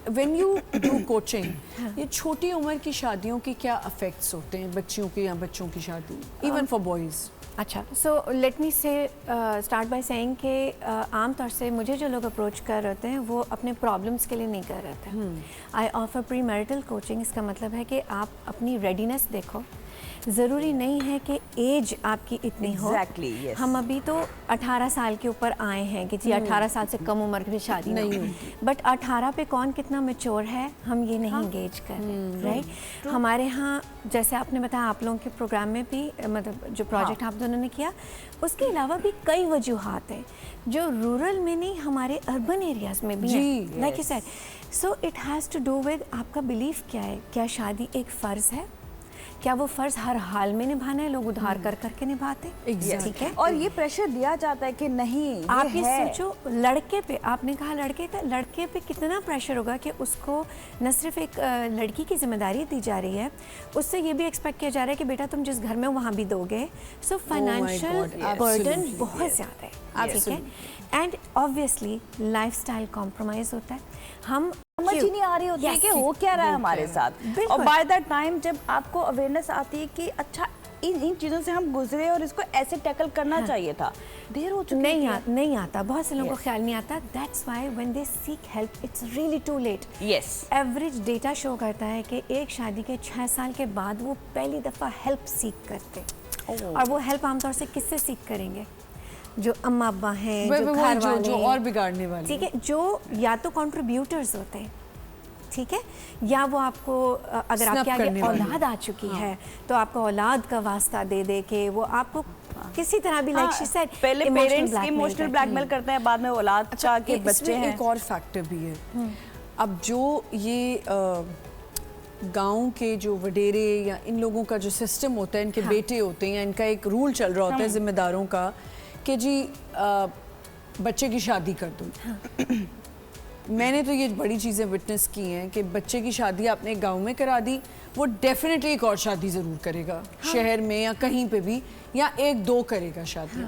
When you do coaching, ये छोटी उम्र की शादियों के क्या इफेक्ट्स होते हैं बच्चियों के या बच्चों की शादी, इवन फॉर बॉयज़? अच्छा, सो लेट मी से स्टार्ट बाय सेइंग कि आम तौर से मुझे जो लोग अप्रोच कर रहे हैं वो अपने प्रॉब्लम्स के लिए नहीं कर रहे थे। I offer pre marital coaching. इसका मतलब है कि आप अपनी रेडीनेस देखो, ज़रूरी नहीं है कि एज आपकी इतनी हो। yes. हम अभी तो 18 साल के ऊपर आए हैं कि जी 18 साल से कम उम्र में शादी नहीं होती, बट 18 पे कौन कितना मैच्योर है हम ये नहीं इंगेज कर रहे, राइट? हमारे यहाँ जैसे आपने बताया, आप लोगों के प्रोग्राम में भी मतलब जो प्रोजेक्ट आप दोनों ने किया, उसके अलावा भी कई वजूहात हैं जो रूरल में नहीं हमारे अर्बन एरियाज़ में भी हैं, like you said. So it has to do with आपका बिलीफ क्या है। क्या शादी एक फ़र्ज़ है? क्या वो फ़र्ज़ हर हाल में निभाना है? लोग उधार कर करके निभाते हैं, ठीक है। और ये प्रेशर दिया जाता है कि नहीं, आप ये सोचो लड़के पे, आपने कहा लड़के पे कितना प्रेशर होगा कि उसको न सिर्फ एक लड़की की जिम्मेदारी दी जा रही है, उससे ये भी एक्सपेक्ट किया जा रहा है कि बेटा तुम जिस घर में हो वहाँ भी दोगे। सो फाइनेंशियल बर्डन बहुत ज़्यादा है, ठीक है। एंड ऑब्वियसली लाइफस्टाइल कॉम्प्रोमाइज़ होता है। हम समझ ही नहीं आ रही होती है कि हो क्या रहा है हमारे साथ। और बाय दैट टाइम जब आपको अवेयरनेस आती है कि अच्छा इन चीज़ों से हम गुजरे और इसको ऐसे टैकल करना चाहिए था, देर हो चुकी नहीं आता, बहुत से लोगों को ख्याल नहीं आता। That's why when they seek help it's really too late. Yes, average data show करता है कि एक शादी के 6 साल के बाद वो पहली दफ़ा हेल्प सीख करते। और वो हेल्प आमतौर से किससे सीख करेंगे? जो अम्मा अब्बा हैं, जो घर वाले, जो और बिगाड़ने वाले, ठीक है, जो या तो कंट्रीब्यूटर्स होते हैं, ठीक है, या वो आपको अगर आपके आगे औलाद आ चुकी है तो आपको औलाद का वास्ता दे दे के वो आपको किसी तरह भी, लाइक शी सेड, पहले पेरेंट्स इमोशनल ब्लैकमेल करते हैं, बाद में औलाद का के बच्चे हैं। एक और फैक्टर भी है। अब जो ये गांव के जो वडेरे या इन लोगों का जो सिस्टम होता है, इनके बेटे होते हैं, इनका एक रूल चल रहा होता है जिम्मेदारों का कि जी बच्चे की शादी कर दो। मैंने तो ये बड़ी चीज़ें विटनेस की हैं कि बच्चे की शादी आपने गांव में करा दी, वो डेफिनेटली एक और शादी ज़रूर करेगा, शहर में या कहीं पे भी, या 1-2 करेगा शादी।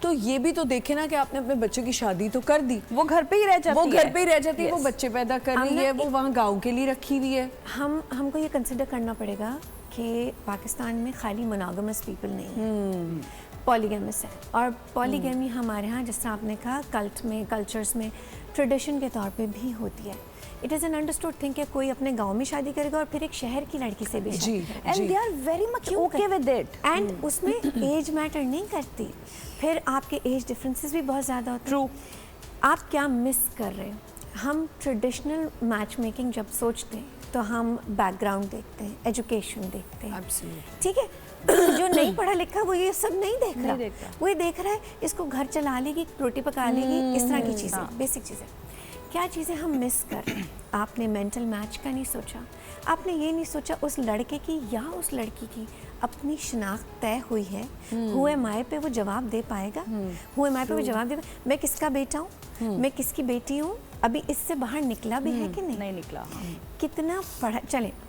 तो ये भी तो देखे ना कि आपने अपने बच्चे की शादी तो कर दी, वो घर पे ही रह जाती है, वो बच्चे पैदा कर रही है, वो वहाँ गाँव के लिए रखी हुई है। हमको ये कंसिडर करना पड़ेगा कि पाकिस्तान में खाली मोनोगमस पीपल नहीं है, पॉलीगैमस है। और पॉलीगैमी हमारे यहाँ, जिस तरह आपने कहा, कल्ट में, कल्चर्स में ट्रेडिशन के तौर पे भी होती है। It is an understood thing कि कोई अपने गांव में शादी करेगा और फिर एक शहर की लड़की से भी शादी करेगा, and they are very much okay with it. And उसमें एज मैटर नहीं करती, फिर आपके एज डिफरेंसेस भी बहुत ज़्यादा होते हैं। ट्रू। आप क्या मिस कर रहे हैं? हम ट्रेडिशनल मैच मेकिंग जब सोचते हैं तो हम बैकग्राउंड देखते हैं, एजुकेशन देखते हैं, ठीक है। जो नहीं पढ़ा लिखा वो ये सब नहीं देख रहा, वो ये देख रहा है इसको घर चला लेगी, रोटी पका लेगी, इस तरह की चीज़ें, बेसिक चीज़ें। क्या चीज़ें हम मिस कर रहे हैं? आपने मेंटल मैच का नहीं सोचा, आपने ये नहीं सोचा उस लड़के की या उस लड़की की अपनी शनाख्त तय हुई है, हुए माए पे वो जवाब दे पाएगा, हुए माए पे वो जवाब दे, मैं किसका बेटा हूँ, मैं किसकी बेटी हूँ, अभी इससे बाहर निकला भी है कि नहीं निकला। कितना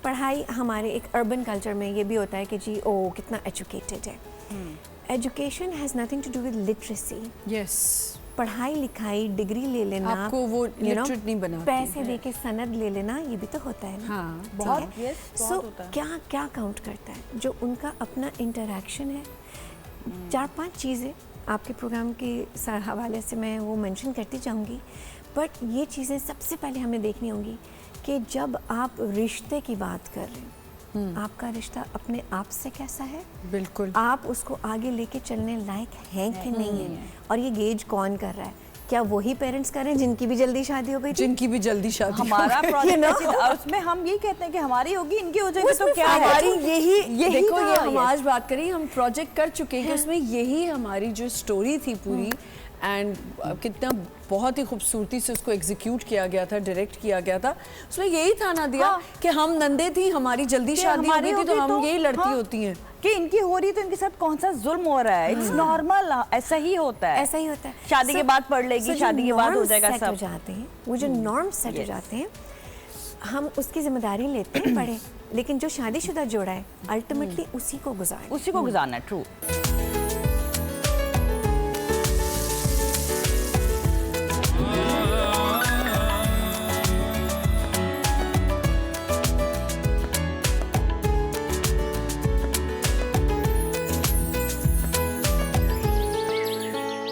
पढ़ाई हमारे एक अर्बन कल्चर में ये भी होता है कि जी ओ कितना एजुकेटेड है। Education has nothing to do with literacy. Yes, पढ़ाई लिखाई, डिग्री ले लेना, आपको वो लिटरेट नहीं बनाती, पैसे दे के सनद ले लेना, ये भी तो होता है ना। हाँ, बहुत। सो क्या काउंट करता है? जो उनका अपना इंटरेक्शन है। 4-5 चीज़ें आपके प्रोग्राम के हवाले से मैं वो मेंशन करती जाऊंगी, बट ये चीज़ें सबसे पहले हमें देखनी होंगी कि जब आप रिश्ते की बात कर रहे हैं, आपका रिश्ता अपने आप से कैसा है, बिल्कुल आप उसको आगे लेके चलने लायक हैं कि नहीं है, और ये गेज कौन कर रहा है? क्या वही पेरेंट्स कर रहे हैं जिनकी भी जल्दी शादी हो गई, जिनकी भी जल्दी शादी? हमारा प्रोजेक्ट उसमें हम यही कहते हैं कि हमारी होगी, इनकी हो जाएगी, तो क्या हमारी यही देखो, ये हम आज बात करें, हम प्रोजेक्ट कर चुके हैं कि उसमें यही हमारी जो स्टोरी थी पूरी, एंड कितना बहुत ही खूबसूरती से उसको एग्जीक्यूट किया गया था, डायरेक्ट किया गया था। उसमें यही था ना दिया कि हम नंदे थी, हमारी जल्दी शादी हो गई थी, तो हम यही लड़ती होती हैं कि इनकी हो रही तो इनके साथ कौन सा जुल्म हो रहा है। इट्स नॉर्मल, ऐसा ही होता है, ऐसा ही होता है। शादी के बाद पढ़ लेगी, शादी के बाद हो जाएगा सब। जाते हैं वो जो नॉर्म्स सेट हो जाते हैं, हम उसकी जिम्मेदारी लेते हैं बड़े, लेकिन जो शादीशुदा जोड़ा है अल्टीमेटली उसी को गुजारना है। ट्रू।